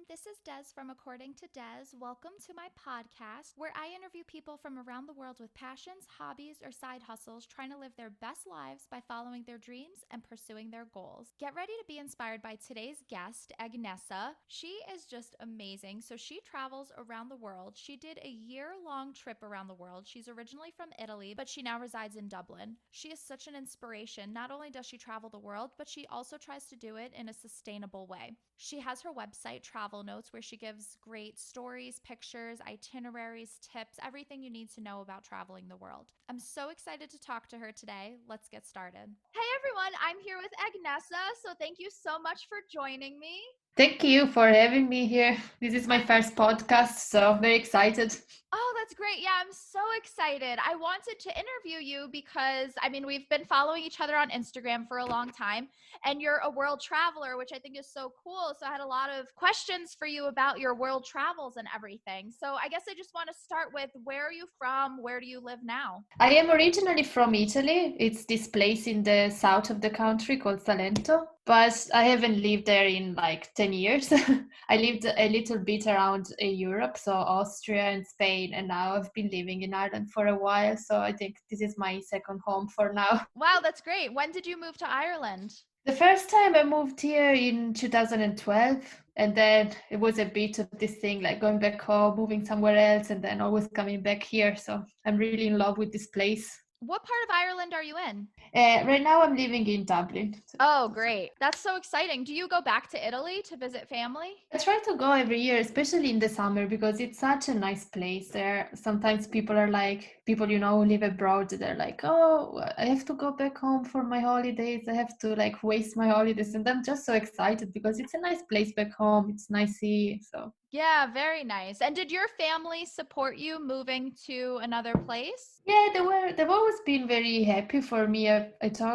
this is Des from According to Des. Welcome to my podcast where I interview people from around the world with passions, hobbies, or side hustles trying to live their best lives by following their dreams and pursuing their goals. Get ready to be inspired by today's guest, Agnese. She is just amazing. So she travels around the world. She did a year-long trip around the world. She's originally from Italy, but she now resides in Dublin. She is such an inspiration. Not only does she travel the world, but she also tries to do it in a sustainable way. She has her website, Travel Notes, where she gives great stories, pictures, itineraries, tips, everything you need to know about traveling the world. I'm so excited to talk to her today. Let's get started. Hey everyone, I'm here with Agnese, so thank you so much for joining me. Thank you for having me here. This is my first podcast, so very excited. Oh, that's great. Yeah, I'm so excited. I wanted to interview you because, we've been following each other on Instagram for a long time, and you're a world traveler, which I think is so cool. So I had a lot of questions for you about your world travels and everything. So I guess I just want to start with, where are you from? Where do you live now? I am originally from Italy. It's this place in the south of the country called Salento, but I haven't lived there in like 10 years. I lived a little bit around Europe, so Austria and Spain, and now I've been living in Ireland for a while. So I think this is my second home for now. Wow, that's great. When did you move to Ireland? The first time I moved here in 2012, and then it was a bit of this thing like going back home, moving somewhere else, and then always coming back here. So I'm really in love with this place. What part of Ireland are you in? Right now I'm living in Dublin. Oh, great. That's so exciting. Do you go back to Italy to visit family? I try to go every year, especially in the summer, because it's such a nice place there. Sometimes people, who live abroad, they're like, oh, I have to go back home for my holidays. I have to like waste my holidays. And I'm just so excited because it's a nice place back home. It's nice sea. So Yeah, very nice. And did your family support you moving to another place? yeah, they've always been very happy for me. I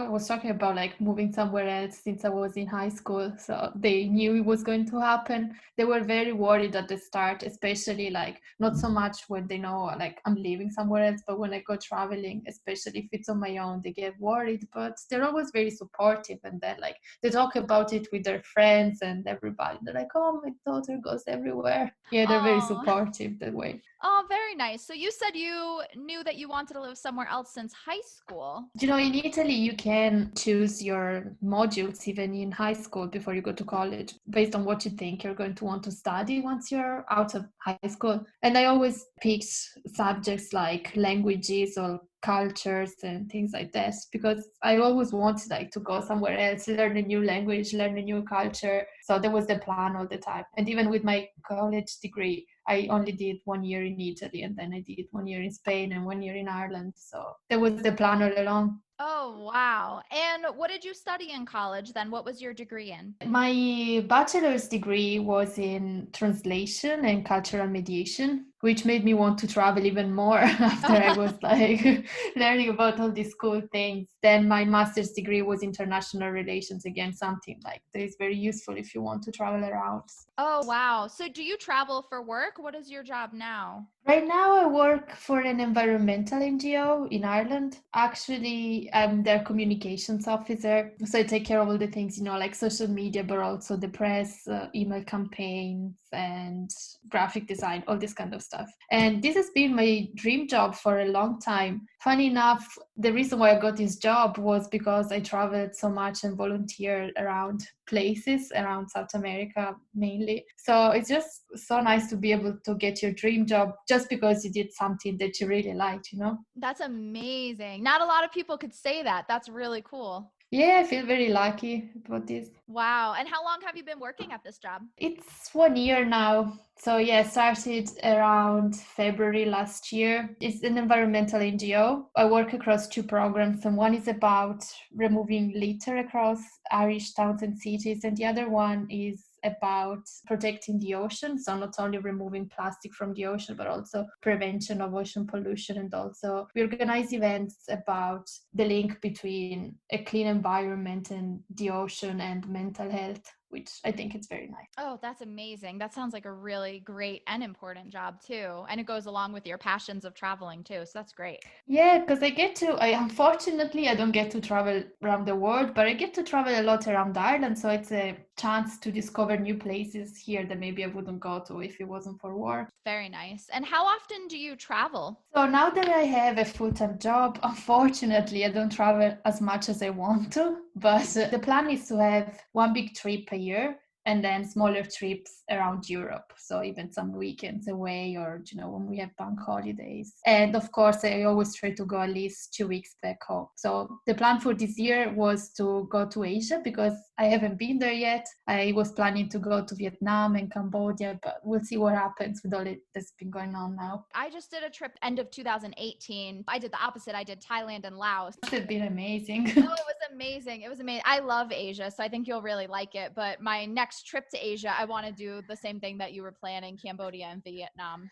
was talking about like moving somewhere else since I was in high school, so they knew it was going to happen. They were very worried at the start, especially like not so much when they know like I'm leaving somewhere else, but when I go traveling, especially if it's on my own, they get worried. But they're always very supportive, and then like they talk about it with their friends and everybody. They're like, "Oh, my daughter goes everywhere." Yeah, they're very Oh, supportive that way. oh, very nice. So you said you knew that you wanted to live somewhere else since high school. In Italy, you can choose your modules even in high school before you go to college, based on what you think you're going to want to study once you're out of high school. And I always picked subjects like languages or cultures and things like that because I always wanted like to go somewhere else, learn a new language, learn a new culture. So that was the plan all the time. And even with my college degree, I only did 1 year in Italy, and then I did 1 year in Spain and 1 year in Ireland. So that was the plan all along. Oh, wow. And what did you study in college then? What was your degree in? My bachelor's degree was in translation and cultural mediation, which made me want to travel even more after I was like learning about all these cool things. Then my master's degree was international relations, again, something like that is very useful if you want to travel around. Oh, wow. So do you travel for work? What is your job now? Right now, I work for an environmental NGO in Ireland. Actually, I'm their communications officer. So I take care of all the things, like social media, but also the press, email campaigns, and graphic design, all this kind of stuff. And this has been my dream job for a long time. Funny enough, the reason why I got this job was because I traveled so much and volunteered around places around South America mainly. So it's just so nice to be able to get your dream job just because you did something that you really liked. That's amazing. Not a lot of people could say that. That's really cool. Yeah, I feel very lucky about this. Wow. And how long have you been working at this job? It's 1 year now. So yeah, started around February last year. It's an environmental NGO. I work across two programs, and one is about removing litter across Irish towns and cities, and the other one is about protecting the ocean. So not only removing plastic from the ocean, but also prevention of ocean pollution. And also we organize events about the link between a clean environment and the ocean and mental health, which I think it's very nice. Oh, that's amazing. That sounds like a really great and important job too. And it goes along with your passions of traveling too. So that's great. Yeah, because unfortunately, I don't get to travel around the world, but I get to travel a lot around Ireland. So it's a chance to discover new places here that maybe I wouldn't go to if it wasn't for work. Very nice. And how often do you travel? So now that I have a full-time job, unfortunately, I don't travel as much as I want to, but the plan is to have one big trip a year and then smaller trips around Europe. So even some weekends away or, when we have bank holidays. And of course, I always try to go at least 2 weeks back home. So the plan for this year was to go to Asia because I haven't been there yet. I was planning to go to Vietnam and Cambodia, but we'll see what happens with all it that's been going on now. I just did a trip end of 2018. I did the opposite. I did Thailand and Laos. It's been amazing. Oh, it was amazing. It was amazing. I love Asia, so I think you'll really like it. But my next trip to Asia, I want to do the same thing that you were planning, Cambodia and Vietnam.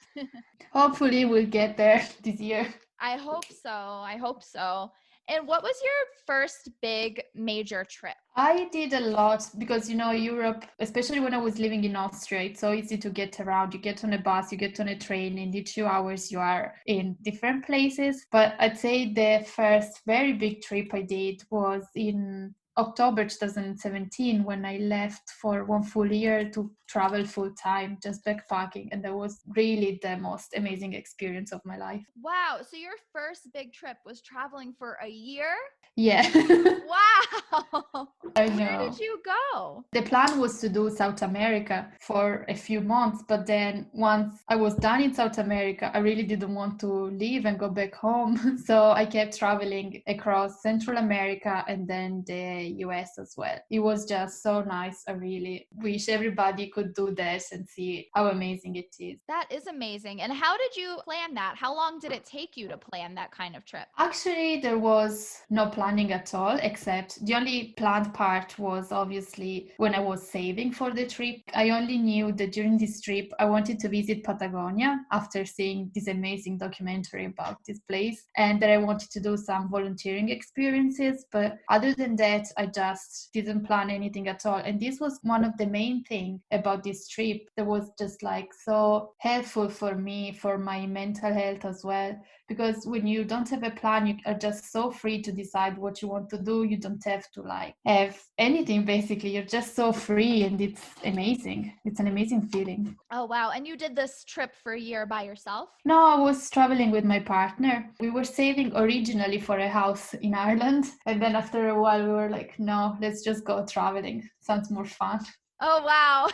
Hopefully, we'll get there this year. I hope so. I hope so. And what was your first big major trip? I did a lot because, Europe, especially when I was living in Austria, it's so easy to get around. You get on a bus, you get on a train, in the 2 hours you are in different places. But I'd say the first very big trip I did was in October 2017 when I left for one full year to travel full time, just backpacking. And that was really the most amazing experience of my life. Wow. So your first big trip was traveling for a year? Yeah. Wow. I Where know. did you go? The plan was to do South America for a few months, but then once I was done in South America, I really didn't want to leave and go back home. So I kept traveling across Central America and then the US as well. It was just so nice. I really wish everybody could do this and see how amazing it is. That is amazing. And how did you plan that? How long did it take you to plan that kind of trip? Actually, there was no planning at all, except the only planned part was obviously when I was saving for the trip. I only knew that during this trip, I wanted to visit Patagonia after seeing this amazing documentary about this place, and that I wanted to do some volunteering experiences. But other than that, I just didn't plan anything at all. And this was one of the main things about this trip that was just like so helpful for me, for my mental health as well. Because when you don't have a plan, you are just so free to decide what you want to do. You don't have to have anything basically. You're just so free and it's amazing. It's an amazing feeling. Oh, wow. And you did this trip for a year by yourself? No, I was traveling with my partner. We were saving originally for a house in Ireland. And then after a while, we were like, no, let's just go traveling. Sounds more fun. Oh, wow.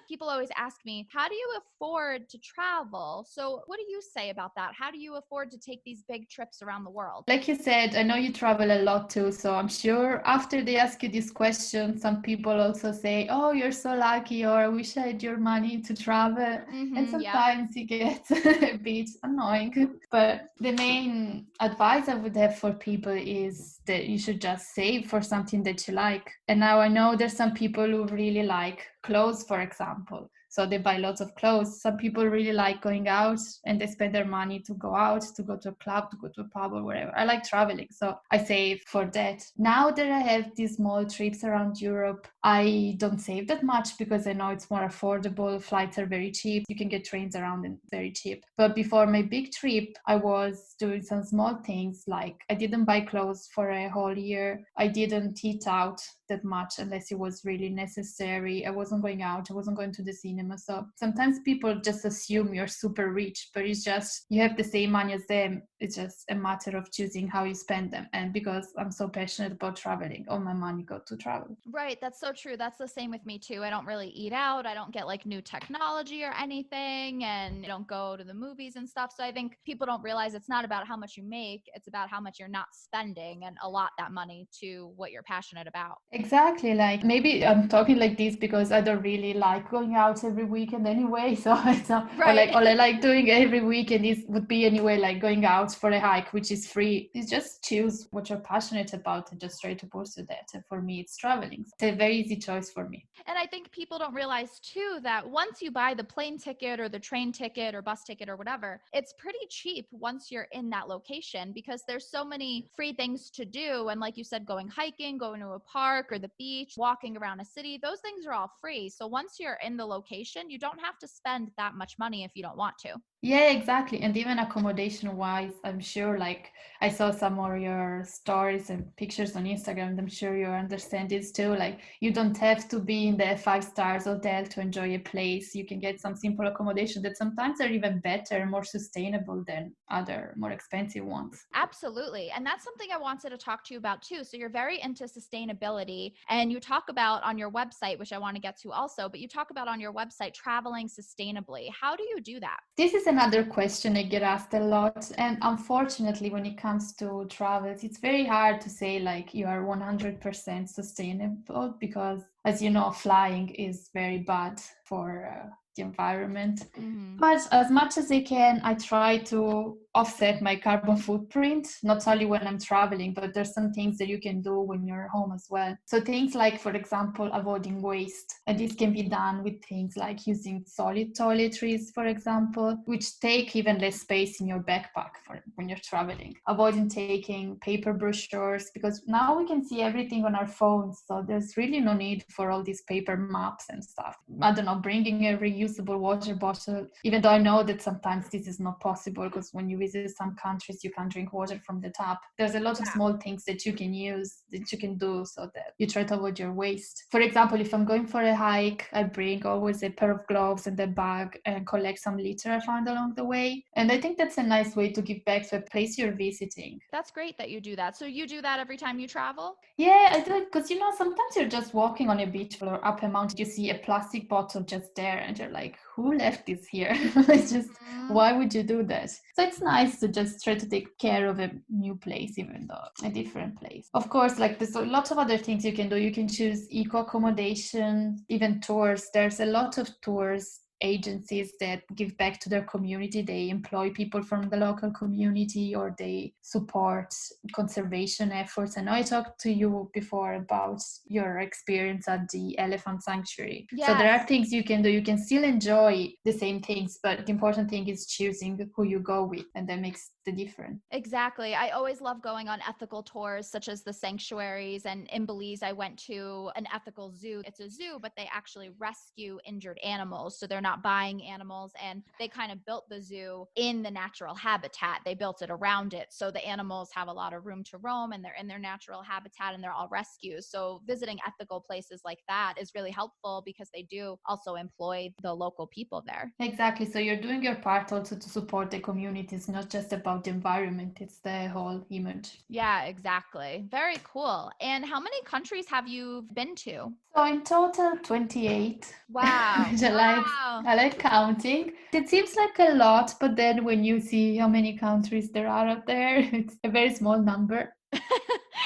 People always ask me, how do you afford to travel? So what do you say about that? How do you afford to take these big trips around the world? Like you said, I know you travel a lot too, so I'm sure after they ask you this question, some people also say, oh, you're so lucky, or I wish I had your money to travel. And sometimes it gets a bit annoying. But the main advice I would have for people is that you should just save for something that you like. And now I know there's some people who really like clothes, for example. So they buy lots of clothes. Some people really like going out and they spend their money to go out, to go to a club, to go to a pub or wherever. I like traveling, so I save for that. Now that I have these small trips around Europe, I don't save that much because I know it's more affordable. Flights are very cheap. You can get trains around and very cheap. But before my big trip, I was doing some small things like I didn't buy clothes for a whole year. I didn't eat out that much unless it was really necessary. I wasn't going out. I wasn't going to the cinema. So sometimes people just assume you're super rich, but it's just you have the same money as them. It's just a matter of choosing how you spend them. And because I'm so passionate about traveling, all my money go to travel. Right. That's so true. That's the same with me too. I don't really eat out. I don't get like new technology or anything, and I don't go to the movies and stuff. So I think people don't realize it's not about how much you make. It's about how much you're not spending and allot that money to what you're passionate about. Exactly. Like maybe I'm talking like this because I don't really like going out every weekend anyway. So it's not, or Right. like all I like doing every weekend is would be anyway like going out for a hike, which is free. You just choose what you're passionate about and just try to pursue that. And for me, it's traveling. It's a very easy choice for me. And I think people don't realize too that once you buy the plane ticket or the train ticket or bus ticket or whatever, it's pretty cheap once you're in that location because there's so many free things to do. And like you said, going hiking, going to a park or the beach, walking around a city, those things are all free. So once you're in the location, you don't have to spend that much money if you don't want to. Yeah, exactly. And even accommodation wise, I'm sure like I saw some of your stories and pictures on Instagram. I'm sure you understand this too. Like you don't have to be in the 5 stars hotel to enjoy a place. You can get some simple accommodation that sometimes are even better, more sustainable than other more expensive ones. Absolutely. And that's something I wanted to talk to you about too. So you're very into sustainability and you talk about on your website, which I want to get to also, but you talk about on your website traveling sustainably. How do you do that? This is another question I get asked a lot. And unfortunately, when it comes to travels, it's very hard to say like you are 100% sustainable because, as you know, flying is very bad for the environment. Mm-hmm. But as much as I can, I try to offset my carbon footprint, not only when I'm traveling, but there's some things that you can do when you're home as well. So things like, for example, avoiding waste. And this can be done with things like using solid toiletries, for example, which take even less space in your backpack for when you're traveling. Avoiding taking paper brochures, because now we can see everything on our phones. So there's really no need for all these paper maps and stuff. I don't know, bringing a reusable water bottle, even though I know that sometimes this is not possible because when you visit some countries, you can't drink water from the tap. There's a lot of small things that you can use, that you can do so that you try to avoid your waste. For example, if I'm going for a hike, I bring always a pair of gloves and a bag and collect some litter I found along the way. And I think that's a nice way to give back to a place you're visiting. That's great that you do that. So you do that every time you travel? Yeah, I do it because sometimes you're just walking on a beach or up a mountain, you see a plastic bottle just there, and you're like, who left this here? It's just, Mhm. why would you do that? So it's nice to just try to take care of a new place, even though a different place. Of course, like there's a lot of other things you can do. You can choose eco accommodation, even tours. There's a lot of tours agencies that give back to their community. They employ people from the local community or they support conservation efforts. I know I talked to you before about your experience at the elephant sanctuary. So there are Yes. things you can do. You can still enjoy the same things, but the important thing is choosing who you go with, and that makes the difference. Exactly. I always love going on ethical tours, such as the sanctuaries. And in Belize, I went to an ethical zoo. It's a zoo, but they actually rescue injured animals. So they're not buying animals. And they kind of built the zoo in the natural habitat. They built it around it. So the animals have a lot of room to roam and they're in their natural habitat and they're all rescues. So visiting ethical places like that is really helpful because they do also employ the local people there. Exactly. So you're doing your part also to support the community. It's not just about the environment, it's the whole image. Yeah, exactly. Very cool. And how many countries have you been to? So in total, 28, Wow. which Wow. I like counting. It seems like a lot, but then when you see how many countries there are out there, it's a very small number.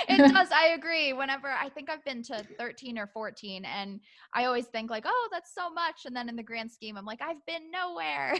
It does. I agree. Whenever I think I've been to 13 or 14, and I always think, like, oh, that's so much. And then in the grand scheme, I'm like, I've been nowhere.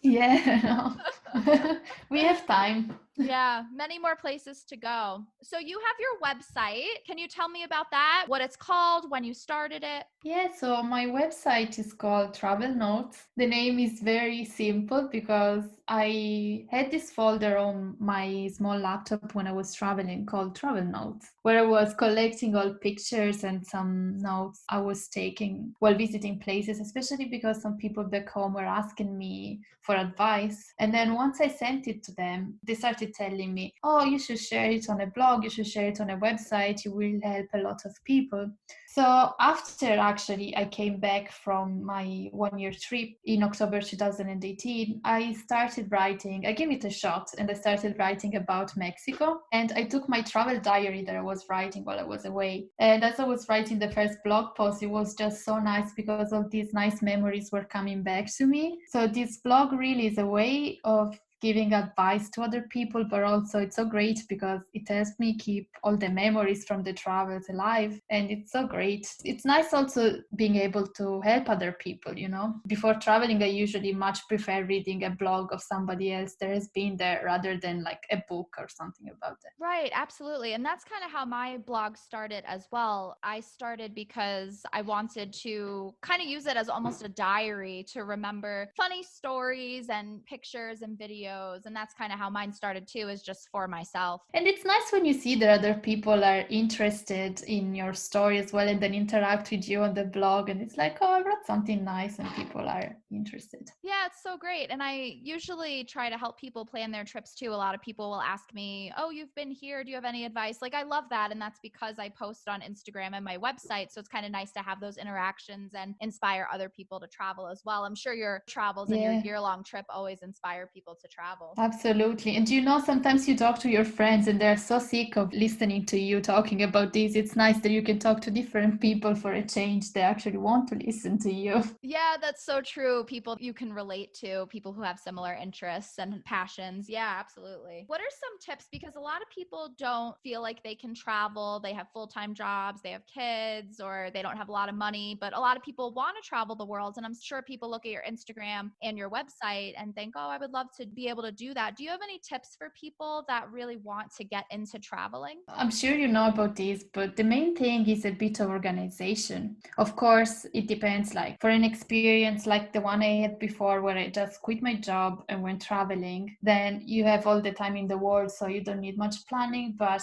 Yeah, no. We have time. Yeah, many more places to go. So you have your website. Can you tell me about that? What it's called, when you started it? Yeah, so my website is called Travel Notes. The name is very simple because I had this folder on my small laptop when I was traveling called Travel Notes, where I was collecting all pictures and some notes I was taking while visiting places, especially because some people back home were asking me for advice. And then once I sent it to them, they started telling me, oh, you should share it on a blog, you should share it on a website, you will help a lot of people. So after actually I came back from my 1 year trip in October 2018, I started writing. I gave it a shot and I started writing about Mexico. And I took my travel diary that I was writing while I was away. And as I was writing the first blog post, it was just so nice because all these nice memories were coming back to me. So this blog really is a way of giving advice to other people, but also it's so great because it helps me keep all the memories from the travels alive. And it's so great. It's nice also being able to help other people, you know. Before traveling, I usually much prefer reading a blog of somebody else that has been there rather than like a book or something about it. Right, absolutely. And that's kind of how my blog started as well. I started because I wanted to kind of use it as almost a diary to remember funny stories and pictures and videos. And that's kind of how mine started too, is just for myself. And it's nice when you see that other people are interested in your story as well and then interact with you on the blog. And it's like, oh, I wrote something nice and people are interested. Yeah, it's so great. And I usually try to help people plan their trips too. A lot of people will ask me, "Oh, you've been here. Do you have any advice?" Like, I love that. And that's because I post on Instagram and my website. So it's kind of nice to have those interactions and inspire other people to travel as well. I'm sure your travels and your Yeah. year-long trip always inspire people to travel. Absolutely. And you know, sometimes you talk to your friends and they're so sick of listening to you talking about this. It's nice that you can talk to different people for a change. They actually want to listen to you. Yeah, that's so true. People you can relate to, people who have similar interests and passions. Yeah, absolutely. What are some tips? Because a lot of people don't feel like they can travel. They have full time jobs, they have kids, or they don't have a lot of money. But a lot of people want to travel the world. And I'm sure people look at your Instagram and your website and think, oh, I would love to be able to do that. Do you have any tips for people that really want to get into traveling? I'm sure you know about this, but the main thing is a bit of organization. Of course, it depends. Like for an experience like the one I had before, where I just quit my job and went traveling, then you have all the time in the world, so you don't need much planning. But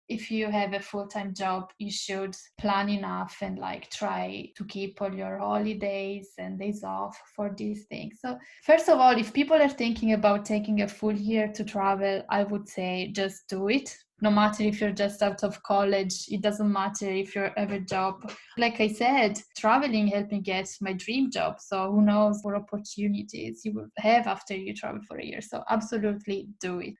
if you have a full-time job, you should plan enough and like try to keep all your holidays and days off for these things. So first of all, if people are thinking about taking a full year to travel, I would say just do it. No matter if you're just out of college, it doesn't matter if you have a job. Like I said, traveling helped me get my dream job. So who knows what opportunities you will have after you travel for a year. So absolutely do it.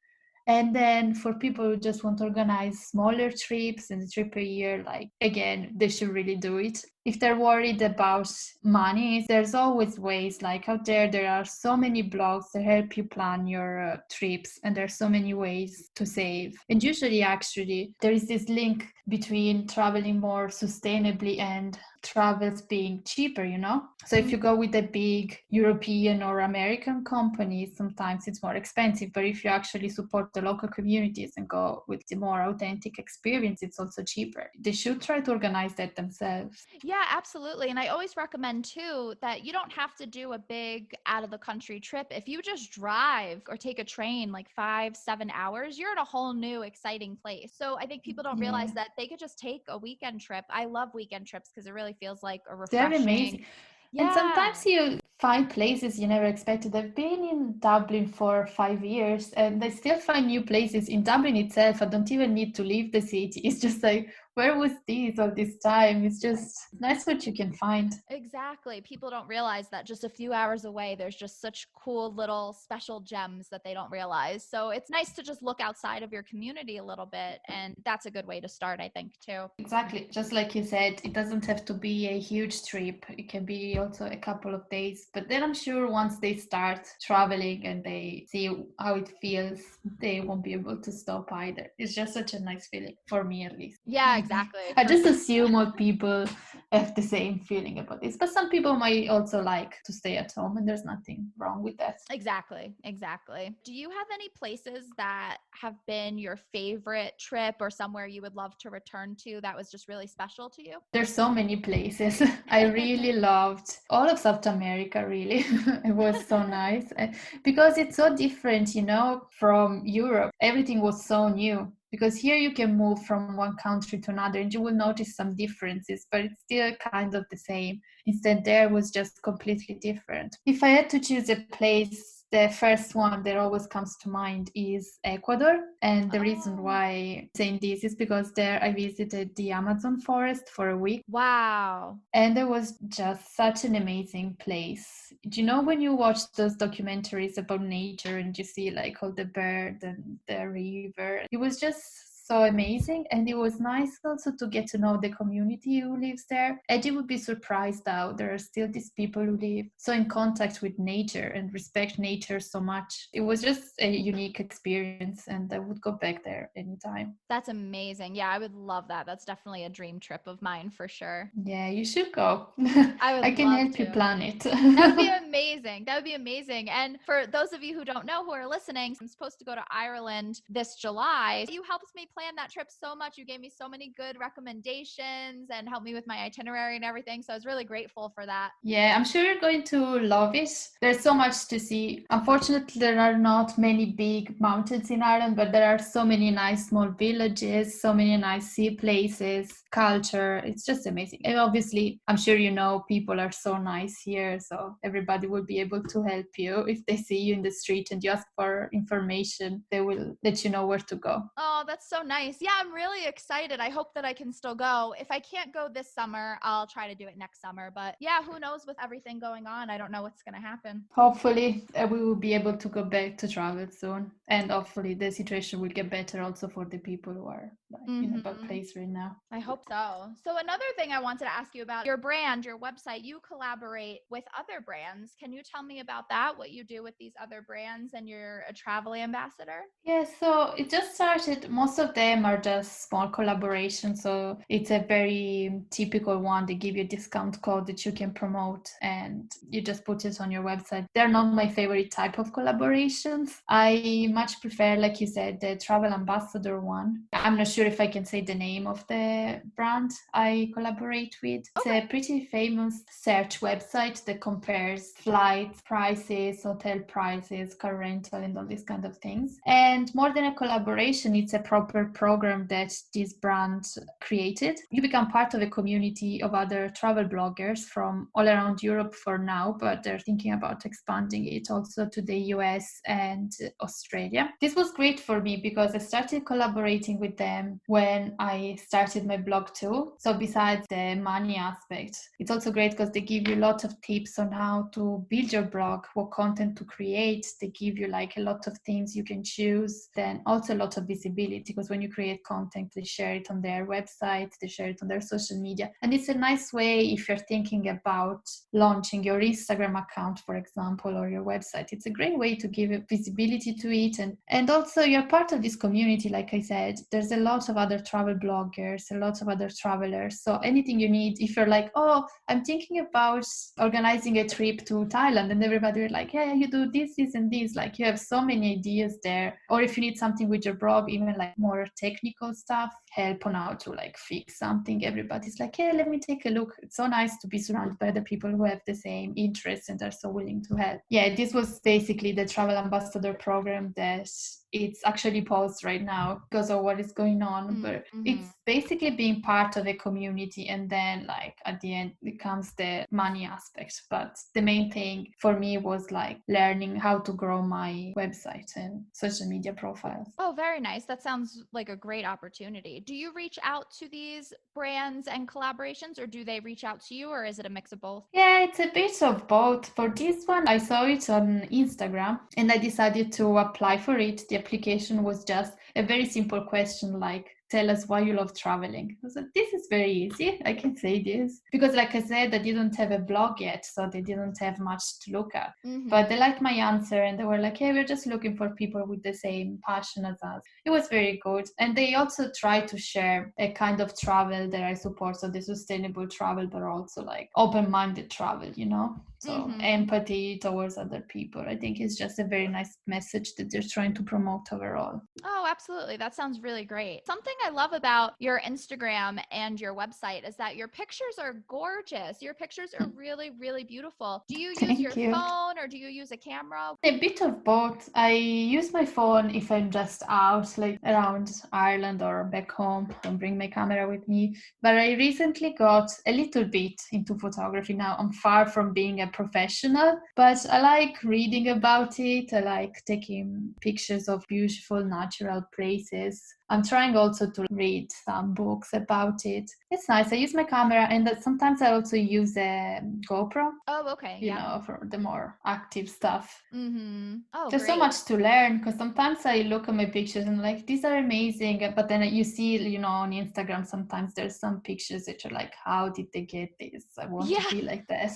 And then for people who just want to organize smaller trips and a trip a year, like again, they should really do it. If they're worried about money, there's always ways. Like out there are so many blogs that help you plan your trips, and there's so many ways to save. And usually, actually, there is this link between traveling more sustainably and travels being cheaper, you know? So if you go with a big European or American company, sometimes it's more expensive. But if you actually support the local communities and go with the more authentic experience, it's also cheaper. They should try to organize that themselves. Yeah, absolutely. And I always recommend too that you don't have to do a big out of the country trip. If you just drive or take a train like 5, 7 hours, you're in a whole new exciting place. So I think people don't realize Yeah, that they could just take a weekend trip. I love weekend trips because it really feels like a they're refreshing. amazing. And Yeah. sometimes you find places you never expected. I've been in Dublin for 5 years and I still find new places in Dublin itself. I don't even need to leave the city. It's just like, where was this all this time? It's just nice what you can find. Exactly. People don't realize that just a few hours away, there's just such cool little special gems that they don't realize. So it's nice to just look outside of your community a little bit. And that's a good way to start, I think, too. Exactly. Just like you said, it doesn't have to be a huge trip. It can be also a couple of days. But then I'm sure once they start traveling and they see how it feels, they won't be able to stop either. It's just such a nice feeling, for me at least. Yeah, exactly. I For just me. assume all people have the same feeling about this. But some people might also like to stay at home, and there's nothing wrong with that. Exactly. Exactly. Do you have any places that have been your favorite trip or somewhere you would love to return to that was just really special to you? There's so many places. I really loved all of South America, really. It was so nice because it's so different, you know, from Europe. Everything was so new because here you can move from one country to another and you will notice some differences, but it's still kind of the same. Instead, there was just completely different. If I had to choose a place, the first one that always comes to mind is Ecuador. And the reason Oh, why I'm saying this is because there I visited the Amazon forest for a week. wow. And it was just such an amazing place. Do you know when you watch those documentaries about nature and you see like all the bird and the river? It was just so amazing. And it was nice also to get to know the community who lives there. And you would be surprised how there are still these people who live so in contact with nature and respect nature so much. It was just a unique experience, and I would go back there anytime. That's amazing. Yeah, I would love that. That's definitely a dream trip of mine for sure. Yeah, you should go. I would I can love help you to. plan it. That would be amazing. That would be amazing. And for those of you who don't know, who are listening, I'm supposed to go to Ireland this July. You helped me plan that trip so much. You gave me so many good recommendations and helped me with my itinerary and everything. So I was really grateful for that. Yeah, I'm sure you're going to love it. There's so much to see. Unfortunately, there are not many big mountains in Ireland, but there are so many nice small villages, so many nice sea places, culture. It's just amazing. And obviously, I'm sure you know people are so nice here, so everybody will be able to help you. If they see you in the street and you ask for information, they will let you know where to go. Oh, that's so nice. Yeah, I'm really excited. I hope that I can still go. If I can't go this summer, I'll try to do it next summer. But yeah, who knows with everything going on? I don't know what's going to happen. Hopefully, we will be able to go back to travel soon, and hopefully, the situation will get better also for the people who are like in a bad place right now. I hope so. So another thing I wanted to ask you about your brand, your website, you collaborate with other brands. Can you tell me about that? What you do with these other brands and you're a travel ambassador? Yeah, so it just started. Most of them are just small collaborations. So it's a very typical one. They give you a discount code that you can promote and you just put it on your website. They're not my favorite type of collaborations. I much prefer, like you said, the travel ambassador one. I'm not sure if I can say the name of the brand I collaborate with. It's a pretty famous search website that compares flights, prices, hotel prices, car rental, and all these kind of things. And more than a collaboration, it's a proper program that this brand created. You become part of a community of other travel bloggers from all around Europe for now, but they're thinking about expanding it also to the US and Australia. This was great for me because I started collaborating with them when I started my blog too. So besides the money aspect, it's also great because they give you a lot of tips on how to build your blog, what content to create. They give you like a lot of things you can choose. Then also a lot of visibility because when you create content, they share it on their website, they share it on their social media. And it's a nice way if you're thinking about launching your Instagram account, for example, or your website. It's a great way to give visibility to it. And also you're part of this community, like I said, there's a lot of other travel bloggers, a lot of other travelers. So anything you need, if you're like, oh, I'm thinking about organizing a trip to Thailand, and everybody will like, yeah, you do this, this, and this. Like you have so many ideas there. Or if you need something with your blog, even like more technical stuff, help on how to like fix something. Everybody's like, yeah, let me take a look. It's so nice to be surrounded by the people who have the same interests and are so willing to help. Yeah, this was basically the travel ambassador program that it's actually paused right now because of what is going on, but it's basically being part of a community, and then like at the end it comes the money aspect. But the main thing for me was like learning how to grow my website and social media profiles. Oh, very nice. That sounds like a great opportunity. Do you reach out to these brands and collaborations, or do they reach out to you, or is it a mix of both? Yeah, it's a bit of both. For this one, I saw it on Instagram and I decided to apply for it. The application was just a very simple question like, tell us why you love traveling. I was like, this is very easy. I can say this. Because like I said, I didn't have a blog yet, so they didn't have much to look at. But they liked my answer and they were like, hey, we're just looking for people with the same passion as us. It was very good. And they also try to share a kind of travel that I support. So the sustainable travel, but also like open-minded travel, you know? So empathy towards other people. I think it's just a very nice message that they're trying to promote overall. Oh, absolutely. That sounds really great. Something I love about your Instagram and your website is that your pictures are gorgeous. Your pictures are really, really beautiful. Do you use your Thank you. phone or do you use a camera? A bit of both. I use my phone if I'm just out, like around Ireland or back home. Don't bring my camera with me. But I recently got a little bit into photography now. I'm far from being a professional, but I like reading about it. I like taking pictures of beautiful natural places. I'm trying also to read some books about it. It's nice. I use my camera, and sometimes I also use a GoPro, Oh, okay. Yeah. for the more active stuff. Oh, There's so great. much to learn because sometimes I look at my pictures and like these are amazing, but then you see, on Instagram sometimes there's some pictures that you're like, how did they get this? I want to Yeah. be like that.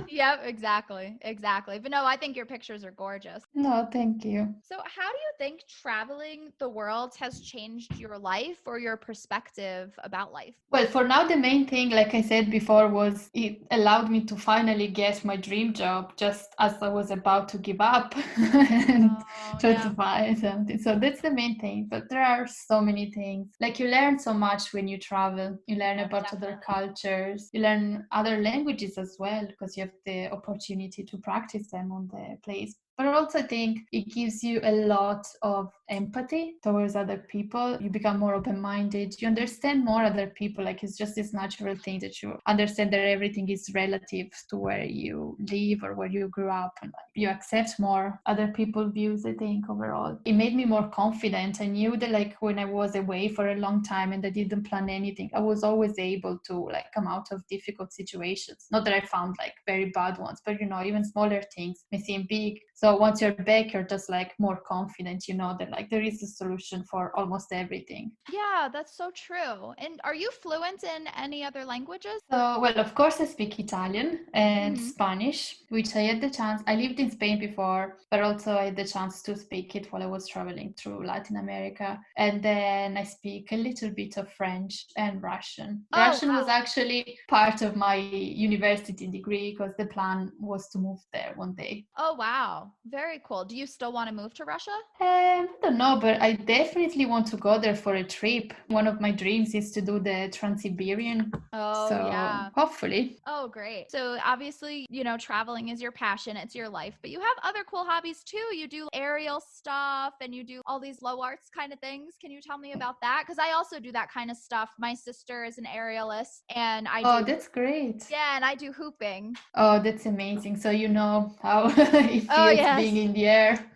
Yep, exactly. Exactly. But no, I think your pictures are gorgeous. No, thank you. So, how do you think traveling the world has changed your life or your perspective about life? Well, for now, the main thing, like I said before, was it allowed me to finally get my dream job just as I was about to give up and Oh, try to yeah. find something. So that's the main thing. But there are so many things. Like you learn so much when you travel. You learn Oh, about other definitely. cultures. You learn other languages as well because you have the opportunity to practice them on the place. But I also think it gives you a lot of empathy towards other people. You become more open minded. You understand more other people. Like it's just this natural thing that you understand that everything is relative to where you live or where you grew up. And like, you accept more other people's views, I think, overall. It made me more confident. I knew that like when I was away for a long time and I didn't plan anything, I was always able to like come out of difficult situations. Not that I found like very bad ones, but even smaller things may seem big. So once you're back, you're just like more confident, that like there is a solution for almost everything. Yeah, that's so true. And are you fluent in any other languages? So, well, of course, I speak Italian and Hmm. Spanish, which I had the chance. I lived in Spain before, but also I had the chance to speak it while I was traveling through Latin America. And then I speak a little bit of French and Russian. Oh, Russian was wow. actually part of my university degree because the plan was to move there one day. Oh, wow. Very cool. Do you still want to move to Russia? I don't know, but I definitely want to go there for a trip. One of my dreams is to do the Trans-Siberian. Oh, So yeah. hopefully. Oh, great. So obviously, traveling is your passion, it's your life, but you have other cool hobbies too. You do aerial stuff and you do all these low arts kind of things. Can you tell me about that? Because I also do that kind of stuff. My sister is an aerialist and Oh, that's great. yeah, and I do hooping. Oh, that's amazing. So you know how it Oh, feels being yes. in the air.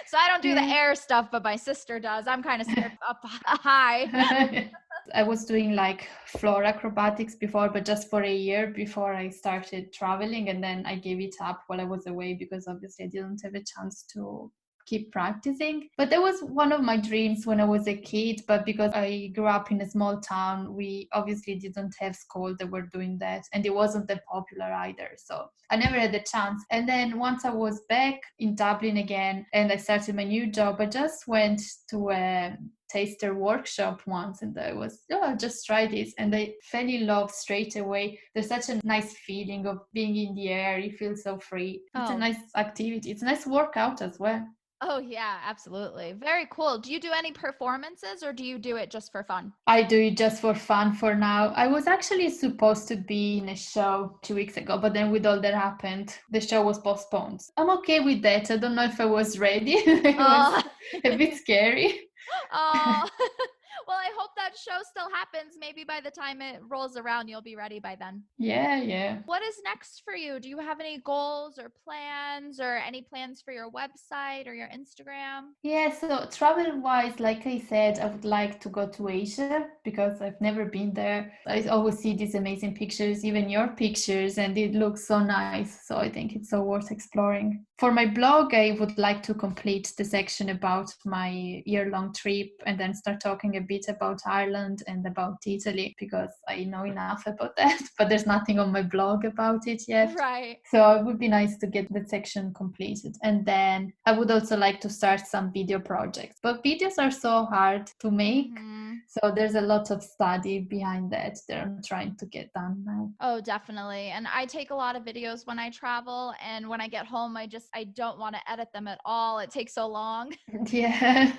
So I don't do the Yeah. air stuff, but my sister does. I'm kind of scared up high. I was doing like floor acrobatics before, but just for a year before I started traveling. And then I gave it up while I was away because obviously I didn't have a chance to keep practicing. But that was one of my dreams when I was a kid. But because I grew up in a small town, we obviously didn't have school that were doing that. And it wasn't that popular either. So I never had the chance. And then once I was back in Dublin again and I started my new job, I just went to a taster workshop once and I was, I'll just try this. And I fell in love straight away. There's such a nice feeling of being in the air. You feel so free. It's a Oh, nice activity. It's a nice workout as well. oh yeah, absolutely. Very cool. Do you do any performances or do you do it just for fun? I do it just for fun for now. I was actually supposed to be in a show 2 weeks ago, but then with all that happened, the show was postponed. I'm okay with that. I don't know if I was ready. It was Oh, a bit scary. oh. Well, I hope that show still happens. Maybe by the time it rolls around, you'll be ready by then. Yeah, yeah. What is next for you? Do you have any goals or plans or any plans for your website or your Instagram? Yeah, so travel wise, like I said, I would like to go to Asia because I've never been there. I always see these amazing pictures, even your pictures, and it looks so nice. So I think it's so worth exploring. For my blog, I would like to complete the section about my year-long trip and then start talking a bit about Ireland and about Italy because I know enough about that, but there's nothing on my blog about it yet. Right. So it would be nice to get that section completed. And then I would also like to start some video projects. But videos are so hard to make. Mhm. So there's a lot of study behind that I'm trying to get done now. Oh, definitely. And I take a lot of videos when I travel, and when I get home, I don't want to edit them at all. It takes so long. Yeah,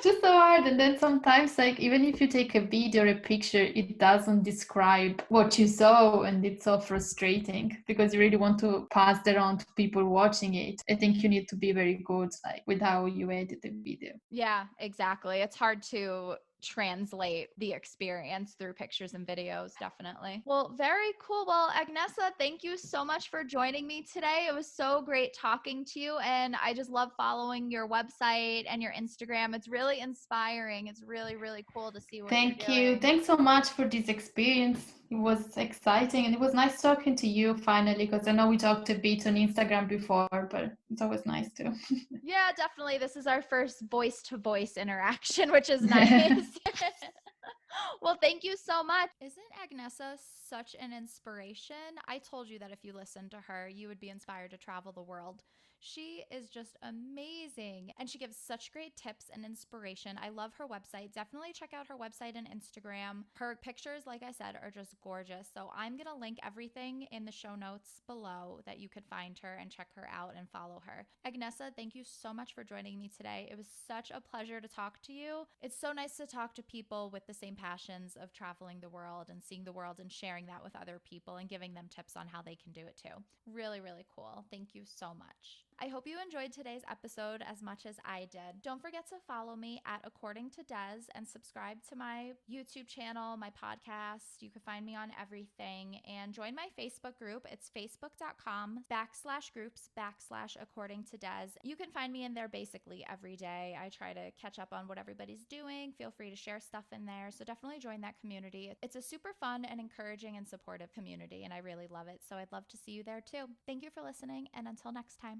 just so hard. And then sometimes, like, even if you take a video or a picture, it doesn't describe what you saw, and it's so frustrating because you really want to pass that on to people watching it. I think you need to be very good, like, with how you edit the video. Yeah, exactly. It's hard to translate the experience through pictures and videos, definitely. Well, very cool. Well, Agnesa, thank you so much for joining me today. It was so great talking to you, and I just love following your website and your Instagram. It's really inspiring. It's really, really cool to see what you're Thank you. doing. Thanks so much for this experience. It was exciting and it was nice talking to you finally, because I know we talked a bit on Instagram before, but it's always nice to. Yeah, definitely. This is our first voice to voice interaction, which is nice. Well, thank you so much. Isn't Agnesa such an inspiration? I told you that if you listened to her, you would be inspired to travel the world. She is just amazing and she gives such great tips and inspiration. I love her website. Definitely check out her website and Instagram. Her pictures, like I said, are just gorgeous. So I'm going to link everything in the show notes below that you could find her and check her out and follow her. Agnesa, thank you so much for joining me today. It was such a pleasure to talk to you. It's so nice to talk to people with the same passions of traveling the world and seeing the world and sharing that with other people and giving them tips on how they can do it too. Really, really cool. Thank you so much. I hope you enjoyed today's episode as much as I did. Don't forget to follow me at AccordingtoDes and subscribe to my YouTube channel, my podcast. You can find me on everything and join my Facebook group. It's facebook.com/groups/AccordingtoDes. You can find me in there basically every day. I try to catch up on what everybody's doing. Feel free to share stuff in there. So definitely join that community. It's a super fun and encouraging and supportive community, and I really love it. So I'd love to see you there too. Thank you for listening, and until next time.